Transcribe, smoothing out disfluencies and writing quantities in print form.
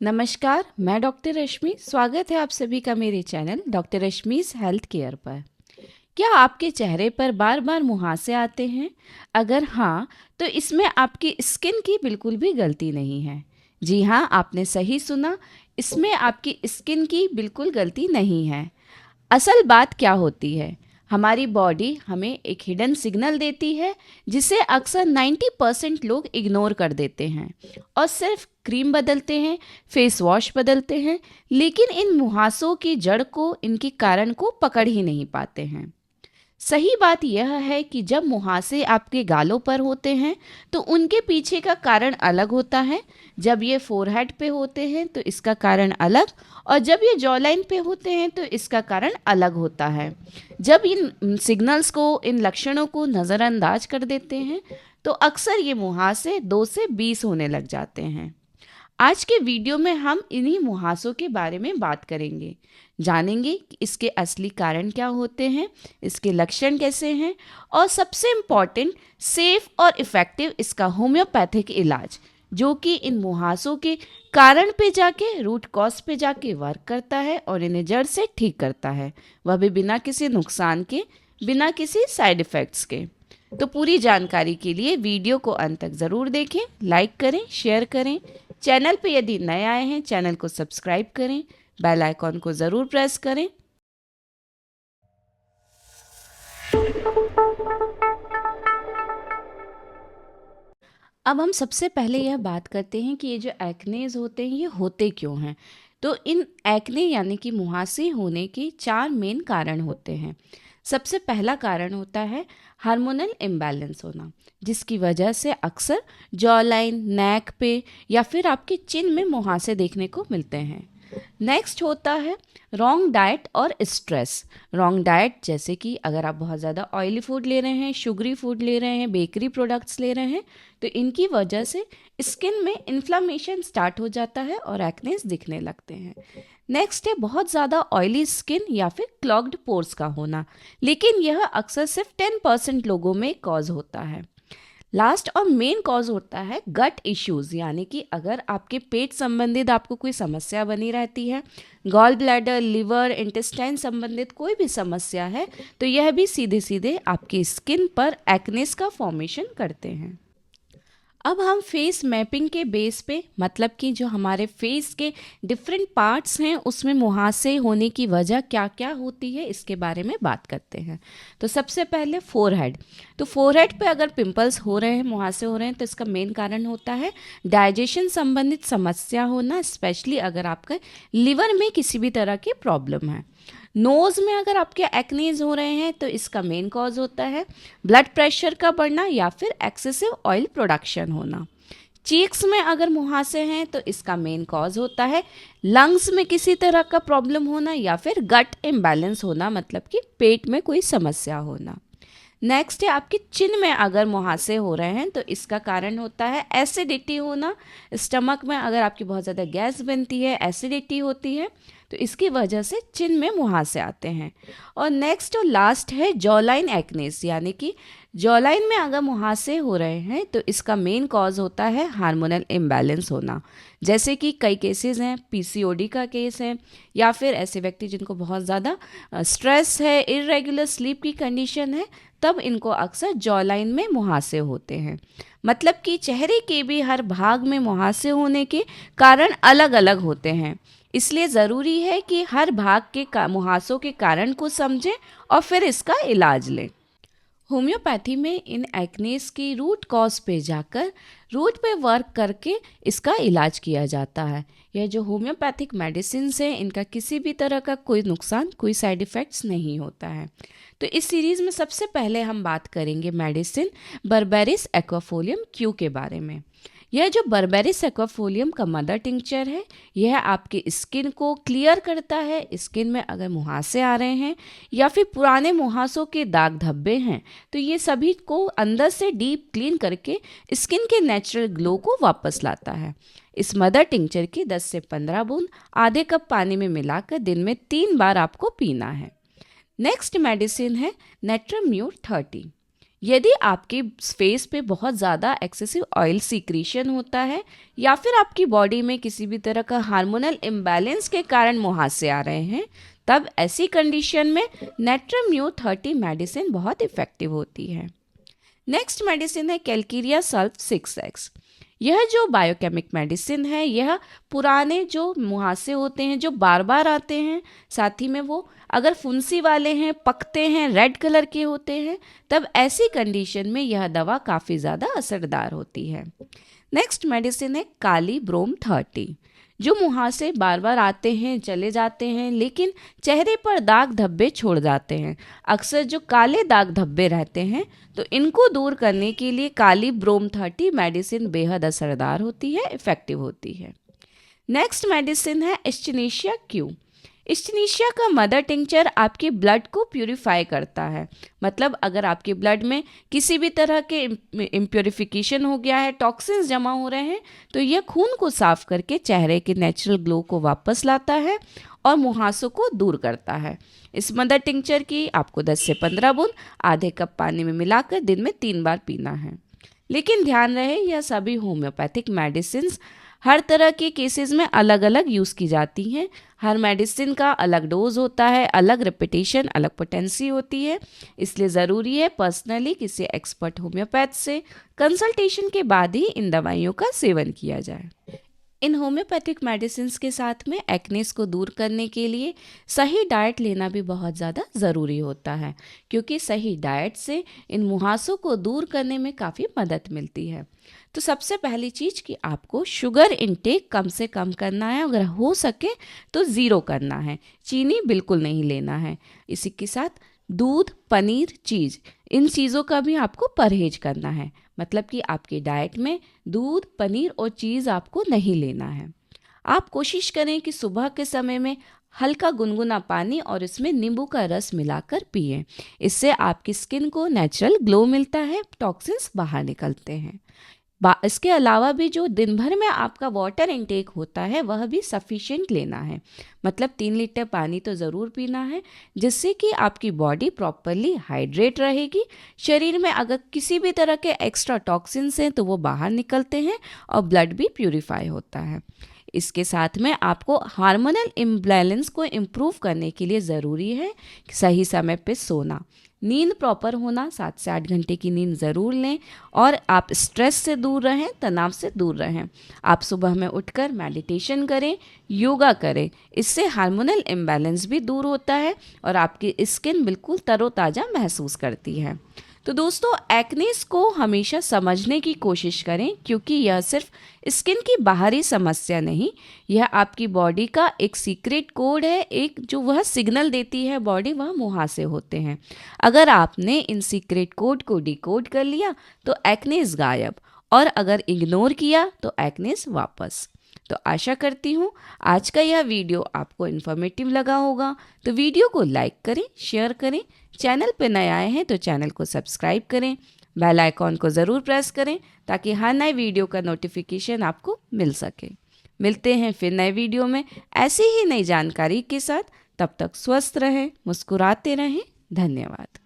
नमस्कार, मैं डॉक्टर रश्मि। स्वागत है आप सभी का मेरे channel doctor Rashmi's health care पर। क्या आपके चेहरे पर बार बार मुहासे आते हैं? अगर हाँ, तो इसमें आपकी स्किन की बिल्कुल भी गलती नहीं है। जी हाँ, आपने सही सुना। इसमें आपकी स्किन की बिल्कुल गलती नहीं है। असल बात क्या होती है? हमारी बॉडी हमें एक हिडन सिग्नल देती है जिसे अक्सर 90% लोग इग्नोर कर देते हैं और सिर्फ क्रीम बदलते हैं, फेस वॉश बदलते हैं, लेकिन इन मुहासों की जड़ को, इनके कारण को पकड़ ही नहीं पाते हैं। सही बात यह है कि जब मुहासे आपके गालों पर होते हैं तो उनके पीछे का कारण अलग होता है। जब ये फोरहेड पे होते हैं तो इसका कारण अलग, और जब ये जॉलाइन पे होते हैं तो इसका कारण अलग होता है। जब इन सिग्नल्स को, इन लक्षणों को नज़रअंदाज कर देते हैं तो अक्सर ये मुहासे 2 से 20 होने लग जाते हैं। आज के वीडियो में हम इन्हीं मुहासों के बारे में बात करेंगे। जानेंगे कि इसके असली कारण क्या होते हैं, इसके लक्षण कैसे हैं, और सबसे इम्पॉर्टेंट, सेफ और इफ़ेक्टिव इसका होम्योपैथिक इलाज, जो कि इन मुहासों के कारण पे जाके, रूट कॉज पे जाके वर्क करता है और इन्हें जड़ से ठीक करता है, वह भी बिना किसी नुकसान के, बिना किसी साइड इफ़ेक्ट्स के। तो पूरी जानकारी के लिए वीडियो को अंत तक ज़रूर देखें, लाइक करें, शेयर करें। चैनल पे यदि नए आए हैं, चैनल को सब्सक्राइब करें, बेल आइकॉन को ज़रूर प्रेस करें। अब हम सबसे पहले यह बात करते हैं कि ये जो एक्नेज होते हैं ये होते क्यों हैं। तो इन एक्ने यानी कि मुहासे होने के 4 मेन कारण होते हैं। सबसे पहला कारण होता है हार्मोनल इम्बैलेंस होना, जिसकी वजह से अक्सर जॉ लाइन, नेक पे या फिर आपके चिन में मुहासे देखने को मिलते हैं। नेक्स्ट होता है रॉन्ग डाइट और स्ट्रेस। रॉन्ग डाइट जैसे कि अगर आप बहुत ज़्यादा ऑयली फूड ले रहे हैं, शुगरी फूड ले रहे हैं, बेकरी प्रोडक्ट्स ले रहे हैं, तो इनकी वजह से स्किन में इन्फ्लामेशन स्टार्ट हो जाता है और एक्नेस दिखने लगते हैं। नेक्स्ट है बहुत ज़्यादा ऑयली स्किन या फिर क्लॉग्ड पोर्स का होना, लेकिन यह अक्सर सिर्फ 10% लोगों में कॉज होता है। लास्ट और मेन कॉज होता है गट इश्यूज, यानी कि अगर आपके पेट संबंधित आपको कोई समस्या बनी रहती है, गॉल ब्लैडर, लिवर, इंटेस्टाइन संबंधित कोई भी समस्या है, तो यह भी सीधे सीधे आपकी स्किन पर एक्नेस का फॉर्मेशन करते हैं। अब हम फेस मैपिंग के बेस पे, मतलब कि जो हमारे फेस के डिफरेंट पार्ट्स हैं उसमें मुहासे होने की वजह क्या क्या होती है इसके बारे में बात करते हैं। तो सबसे पहले फोरहेड। तो फोरहेड पे अगर पिंपल्स हो रहे हैं, मुहासे हो रहे हैं, तो इसका मेन कारण होता है डाइजेशन संबंधित समस्या होना, स्पेशली अगर आपका लिवर में किसी भी तरह की प्रॉब्लम है। नोज़ में अगर आपके एक्नीज हो रहे हैं तो इसका मेन कॉज होता है ब्लड प्रेशर का बढ़ना या फिर एक्सेसिव ऑयल प्रोडक्शन होना। चीक्स में अगर मुहासे हैं तो इसका मेन कॉज होता है लंग्स में किसी तरह का प्रॉब्लम होना या फिर गट इम्बैलेंस होना, मतलब कि पेट में कोई समस्या होना। नेक्स्ट है आपके चिन में अगर मुहासे हो रहे हैं तो इसका कारण होता है एसिडिटी होना। स्टमक में अगर आपकी बहुत ज़्यादा गैस बनती है, एसिडिटी होती है, तो इसकी वजह से चिन में मुहासे आते हैं। और नेक्स्ट और लास्ट है जॉलाइन एक्नेस, यानी कि जॉलाइन में अगर मुहासे हो रहे हैं तो इसका मेन कॉज होता है हार्मोनल इम्बैलेंस होना। जैसे कि कई केसेस हैं, पीसीओडी का केस है, या फिर ऐसे व्यक्ति जिनको बहुत ज़्यादा स्ट्रेस है, इरेगुलर स्लीप की कंडीशन है, तब इनको अक्सर जॉलाइन में मुहासे होते हैं। मतलब कि चेहरे के भी हर भाग में मुहासे होने के कारण अलग अलग होते हैं, इसलिए ज़रूरी है कि हर भाग के मुहासों के कारण को समझें और फिर इसका इलाज लें। होम्योपैथी में इन एक्नेस की रूट कॉज पे जाकर रूट पे वर्क करके इसका इलाज किया जाता है। यह जो होम्योपैथिक मेडिसिन है इनका किसी भी तरह का कोई नुकसान, कोई साइड इफ़ेक्ट्स नहीं होता है। तो इस सीरीज़ में सबसे पहले हम बात करेंगे मेडिसिन बर्बेरिस एक्वाफोलियम क्यू के बारे में। यह जो बर्बेरिस एक्वाफोलियम का मदर टिंचर है, यह आपके स्किन को क्लियर करता है। स्किन में अगर मुहासे आ रहे हैं या फिर पुराने मुहासों के दाग धब्बे हैं तो ये सभी को अंदर से डीप क्लीन करके स्किन के नेचुरल ग्लो को वापस लाता है। इस मदर टिंचर की 10 से 15 बूंद आधे कप पानी में मिलाकर दिन में 3 बार आपको पीना है। नेक्स्ट मेडिसिन है नेट्रम्यूर 30। यदि आपके फेस पे बहुत ज़्यादा एक्सेसिव ऑयल सीक्रेशन होता है या फिर आपकी बॉडी में किसी भी तरह का हार्मोनल इम्बैलेंस के कारण मुहासे आ रहे हैं, तब ऐसी कंडीशन में नेट्रम म्यू 30 मेडिसिन बहुत इफ़ेक्टिव होती है। नेक्स्ट मेडिसिन है कैलकेरिया सल्फ 6x। यह जो बायोकेमिक मेडिसिन है, यह पुराने जो मुहासे होते हैं जो बार बार आते हैं, साथ ही में वो अगर फुंसी वाले हैं, पकते हैं, रेड कलर के होते हैं, तब ऐसी कंडीशन में यह दवा काफ़ी ज़्यादा असरदार होती है। नेक्स्ट मेडिसिन है काली ब्रोम 30। जो मुहासे बार बार आते हैं, चले जाते हैं, लेकिन चेहरे पर दाग धब्बे छोड़ जाते हैं, अक्सर जो काले दाग धब्बे रहते हैं, तो इनको दूर करने के लिए काली ब्रोम 30 मेडिसिन बेहद असरदार होती है, इफ़ेक्टिव होती है। नेक्स्ट मेडिसिन है एस्चनेशिया क्यू। एस्चनेशिया का मदर टिंचर आपके ब्लड को प्यूरिफाई करता है। मतलब अगर आपके ब्लड में किसी भी तरह के इम्प्योरिफिकेशन हो गया है, टॉक्सिन्स जमा हो रहे हैं, तो यह खून को साफ करके चेहरे के नेचुरल ग्लो को वापस लाता है और मुहासों को दूर करता है। इस मदर टिंचर की आपको 10 से 15 बूंद आधे कप पानी में मिलाकर दिन में 3 बार पीना है। लेकिन ध्यान रहे, यह सभी होम्योपैथिक मेडिसिन हर तरह के केसेस में अलग अलग यूज़ की जाती हैं। हर मेडिसिन का अलग डोज होता है, अलग रेपिटेशन, अलग पोटेंसी होती है। इसलिए ज़रूरी है पर्सनली किसी एक्सपर्ट होम्योपैथ से कंसल्टेशन के बाद ही इन दवाइयों का सेवन किया जाए। इन होम्योपैथिक मेडिसिन के साथ में एक्नेस को दूर करने के लिए सही डाइट लेना भी बहुत ज़्यादा ज़रूरी होता है, क्योंकि सही डाइट से इन मुहासों को दूर करने में काफ़ी मदद मिलती है। तो सबसे पहली चीज़ कि आपको शुगर इनटेक कम से कम करना है, अगर हो सके तो ज़ीरो करना है, चीनी बिल्कुल नहीं लेना है। इसी के साथ दूध, पनीर, चीज़, इन चीज़ों का भी आपको परहेज करना है। मतलब कि आपकी डाइट में दूध, पनीर और चीज़ आपको नहीं लेना है। आप कोशिश करें कि सुबह के समय में हल्का गुनगुना पानी और इसमें नींबू का रस मिलाकर पिएं। इससे आपकी स्किन को नेचुरल ग्लो मिलता है, टॉक्सिन्स बाहर निकलते हैं। इसके अलावा भी जो दिन भर में आपका वाटर इनटेक होता है वह भी सफिशिएंट लेना है। मतलब 3 लीटर पानी तो ज़रूर पीना है, जिससे कि आपकी बॉडी प्रॉपरली हाइड्रेट रहेगी। शरीर में अगर किसी भी तरह के एक्स्ट्रा टॉक्सिन्स हैं तो वो बाहर निकलते हैं और ब्लड भी प्यूरिफाई होता है। इसके साथ में आपको हार्मोनल इम्बैलेंस को इम्प्रूव करने के लिए ज़रूरी है कि सही समय पे सोना, नींद प्रॉपर होना, 7 से 8 घंटे की नींद ज़रूर लें और आप स्ट्रेस से दूर रहें, तनाव से दूर रहें। आप सुबह में उठकर मेडिटेशन करें, योगा करें, इससे हार्मोनल इम्बैलेंस भी दूर होता है और आपकी स्किन बिल्कुल तरोताज़ा महसूस करती है। तो दोस्तों, एक्नेस को हमेशा समझने की कोशिश करें, क्योंकि यह सिर्फ स्किन की बाहरी समस्या नहीं, यह आपकी बॉडी का एक सीक्रेट कोड है। एक जो वह सिग्नल देती है बॉडी, वह मुहासे होते हैं। अगर आपने इन सीक्रेट कोड को डिकोड कर लिया तो एक्नेस गायब, और अगर इग्नोर किया तो एक्नेस वापस। तो आशा करती हूँ आज का यह वीडियो आपको इन्फॉर्मेटिव लगा होगा। तो वीडियो को लाइक करें, शेयर करें, चैनल पर नए आए हैं तो चैनल को सब्सक्राइब करें, बेल आइकॉन को ज़रूर प्रेस करें ताकि हर नए वीडियो का नोटिफिकेशन आपको मिल सके। मिलते हैं फिर नए वीडियो में ऐसी ही नई जानकारी के साथ। तब तक स्वस्थ रहें, मुस्कुराते रहें। धन्यवाद।